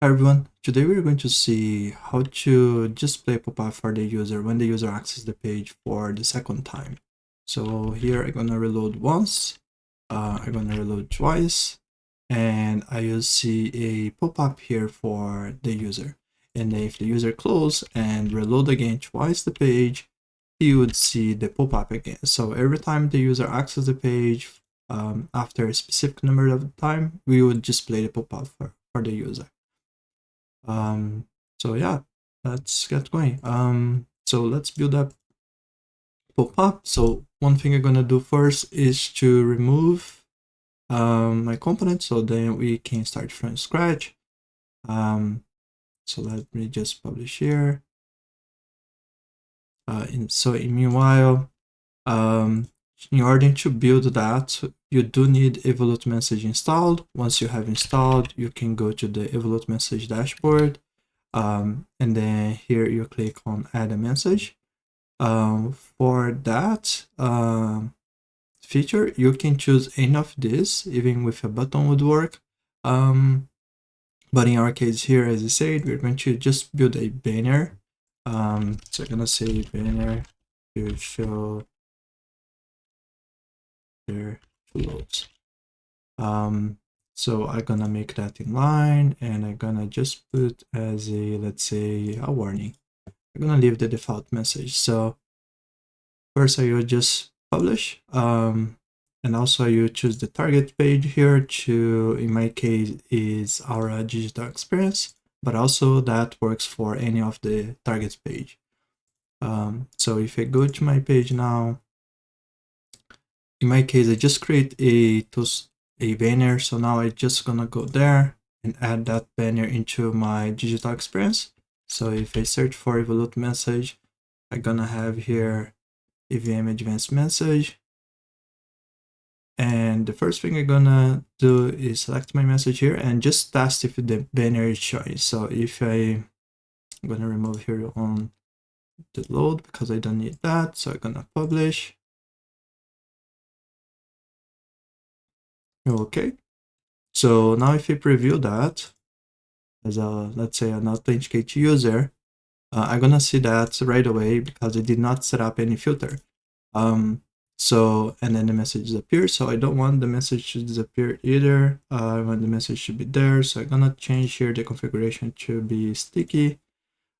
Hi everyone, today we're going to see how to display pop-up for the user when the user accesses the page for the second time. So here I'm gonna reload once, I'm gonna reload twice, and I will see a pop-up here for the user. And if the user close and reload again twice the page, you would see the pop-up again. So every time the user accesses the page after a specific number of time, we would display the pop-up for the user. So yeah, let's get going. So let's build up Popup. So one thing I'm gonna do first is to remove my component, so then we can start from scratch. So let me just publish here. Meanwhile, in order to build that, you do need EvoluteMessage installed. Once you have installed, you can go to the EvoluteMessage dashboard. And then here you click on add a message. For that feature, you can choose any of this, even with a button would work. But in our case here, as I said, we're going to just build a banner. So I'm gonna say banner to show their flows. So I'm gonna make that in line, and I'm gonna just put as a, let's say, a warning. I'm gonna leave the default message. So first I will just publish, and also you choose the target page here to, in my case, is our digital experience, but also that works for any of the target page. So if I go to my page now, in my case, I just create a banner. So now I'm just gonna go there and add that banner into my digital experience. So if I search for Evolute message, I'm gonna have here EVM advanced message. And the first thing I'm gonna do is select my message here and just test if the banner is showing. So if I'm gonna remove here on the load because I don't need that. So I'm gonna publish. Okay. So now if I preview that as a, let's say, an authenticated user, I'm gonna see that right away because I did not set up any filter. So, and then the message disappears. So I don't want the message to disappear either. I want the message to be there. So I'm gonna change here the configuration to be sticky.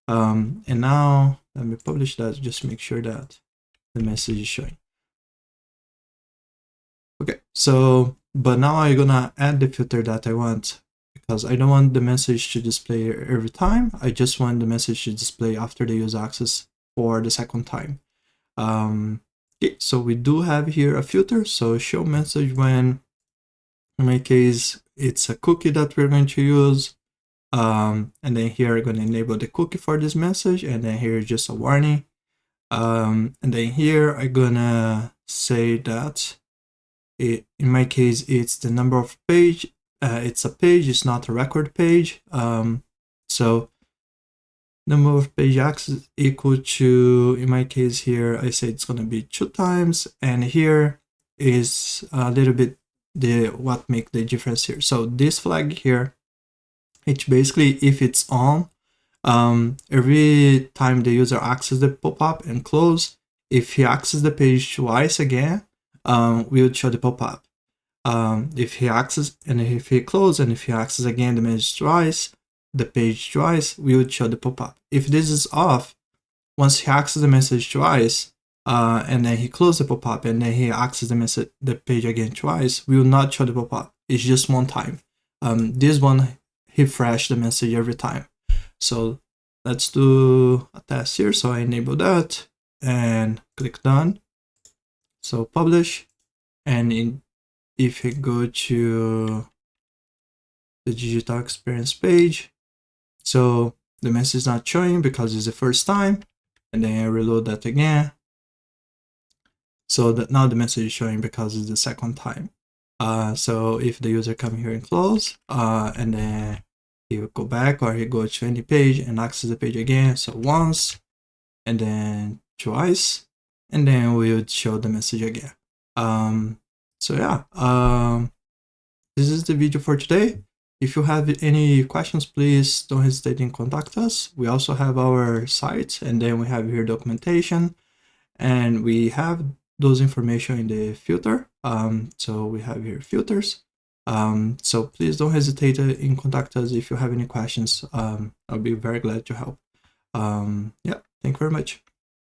And now let me publish that, just make sure that the message is showing. Okay, so, but now I'm gonna add the filter that I want because I don't want the message to display every time. I just want the message to display after the user access for the second time. Okay, so we do have here a filter. So show message when, in my case, it's a cookie that we're going to use. And then here I'm going to enable the cookie for this message. And then here is just a warning. And then here I'm going to say that in my case, it's the number of page. It's a page, it's not a record page. So number of page access equal to, in my case here, I say it's going to be 2 times, and here is a little bit what make the difference here. So this flag here, it's basically if it's on, every time the user accesses the pop-up and close, if he accesses the page twice again, we'll show the pop-up. If he accesses and if he closes and if he accesses again the message twice, the page twice, we would show the pop-up. If this is off, once he accesses the message twice, and then he closes the pop-up and then he accesses the page again twice, we will not show the pop-up. It's just one time. This one refresh the message every time. So let's do a test here. So I enable that and click done. So publish, and if you go to the digital experience page, so the message is not showing because it's the first time, and then I reload that again. So that now the message is showing because it's the second time. So if the user come here and close, and then he will go back or he go to any page and access the page again. So once, and then twice, and then we would show the message again. So yeah, this is the video for today. If you have any questions, please don't hesitate to contact us. We also have our site, and then we have here documentation, and we have those information in the filter. So we have here filters. So please don't hesitate to contact us if you have any questions. I'll be very glad to help. Yeah, thank you very much.